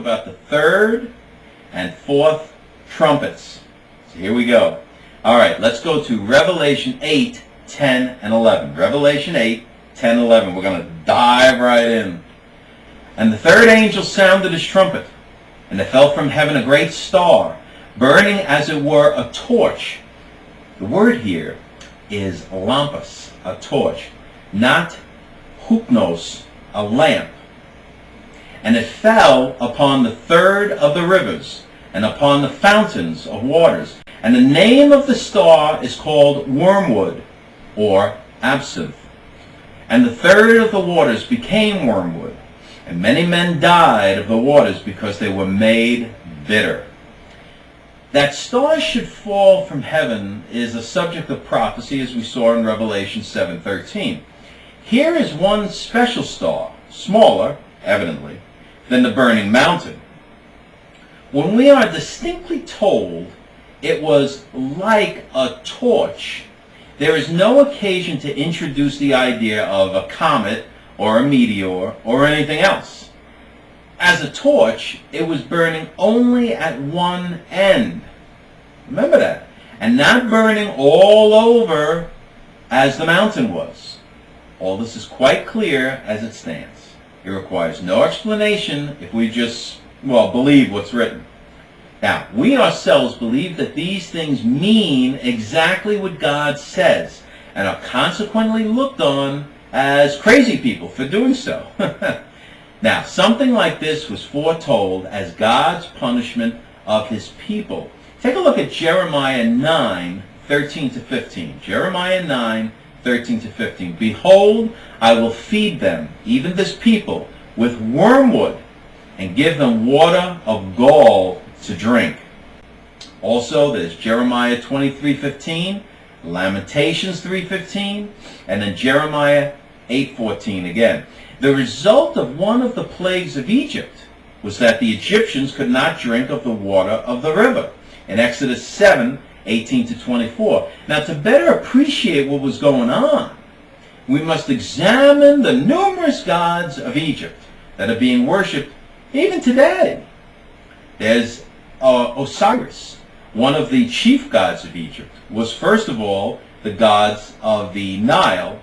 about the third and fourth trumpets. So here we go. All right, let's go to Revelation 8, 10, and 11. Revelation 8, 10, 11. We're going to dive right in. And the third angel sounded his trumpet, and there fell from heaven a great star, burning as it were a torch. The word here is lampus, a torch, not hupnos, a lamp. And it fell upon the third of the rivers, and upon the fountains of waters. And the name of the star is called Wormwood, or absinthe. And the third of the waters became wormwood, and many men died of the waters because they were made bitter. That stars should fall from heaven is a subject of prophecy, as we saw in Revelation 7:13. Here is one special star, smaller, evidently, than the burning mountain. When we are distinctly told it was like a torch, there is no occasion to introduce the idea of a comet or a meteor or anything else. As a torch, it was burning only at one end. Remember that. And not burning all over as the mountain was. All this is quite clear as it stands. It requires no explanation if we just, believe what's written. Now, we ourselves believe that these things mean exactly what God says, and are consequently looked on as crazy people for doing so. Now, something like this was foretold as God's punishment of his people. Take a look at Jeremiah 9, 13 to 15. Jeremiah 9, 13 to 15. Behold, I will feed them, even this people, with wormwood, and give them water of gall to drink. Also, there's Jeremiah 23:15, Lamentations 3:15, and then Jeremiah 8:14 again. The result of one of the plagues of Egypt was that the Egyptians could not drink of the water of the river, in Exodus 7:18 to 24. Now, to better appreciate what was going on, we must examine the numerous gods of Egypt that are being worshipped even today. There's Osiris, one of the chief gods of Egypt, was first of all the gods of the Nile.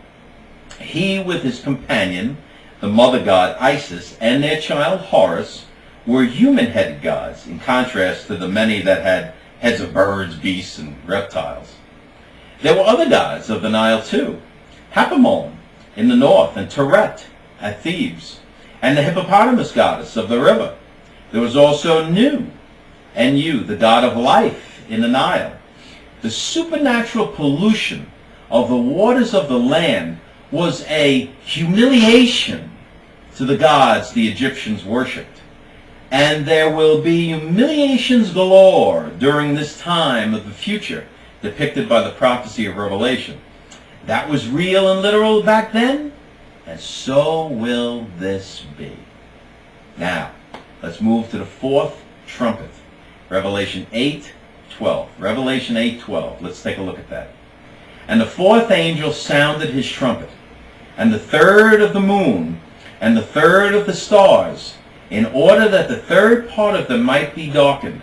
He, with his companion, the mother god Isis, and their child Horus, were human-headed gods, in contrast to the many that had heads of birds, beasts, and reptiles. There were other gods of the Nile too. Hapamon in the north, and Teret at Thebes, and the hippopotamus goddess of the river. There was also Nu, the god of life in the Nile. The supernatural pollution of the waters of the land was a humiliation to the gods the Egyptians worshipped. And there will be humiliations galore during this time of the future, depicted by the prophecy of Revelation. That was real and literal back then, and so will this be. Now, let's move to the fourth trumpet. Revelation 8:12. Revelation 8:12. Let's take a look at that. And the fourth angel sounded his trumpet, and the third of the moon, and the third of the stars, in order that the third part of them might be darkened,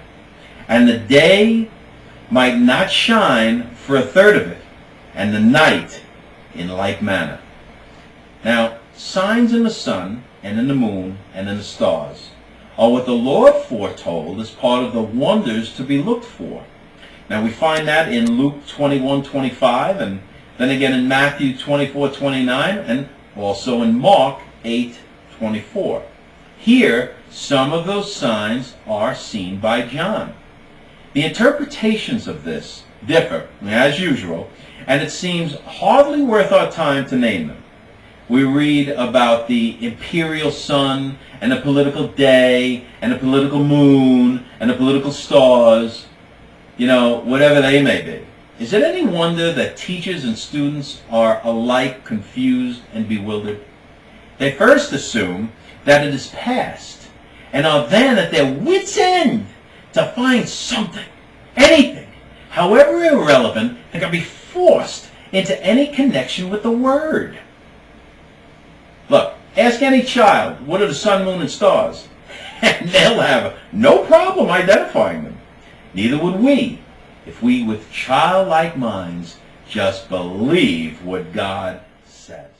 and the day might not shine for a third of it, and the night in like manner. Now, signs in the sun, and in the moon, and in the stars, are what the Lord foretold as part of the wonders to be looked for. Now, we find that in Luke 21:25, and then again in Matthew 24:29, and also in Mark 8:24. Here, some of those signs are seen by John. The interpretations of this differ, as usual, and it seems hardly worth our time to name them. We read about the imperial sun, and the political day, and the political moon, and the political stars, whatever they may be. Is it any wonder that teachers and students are alike confused and bewildered? They first assume that it is past, and are then at their wits' end to find something, anything, however irrelevant, that can be forced into any connection with the Word. Look, ask any child, what are the sun, moon, and stars? and they'll have no problem identifying them. Neither would we if we with childlike minds just believe what God says.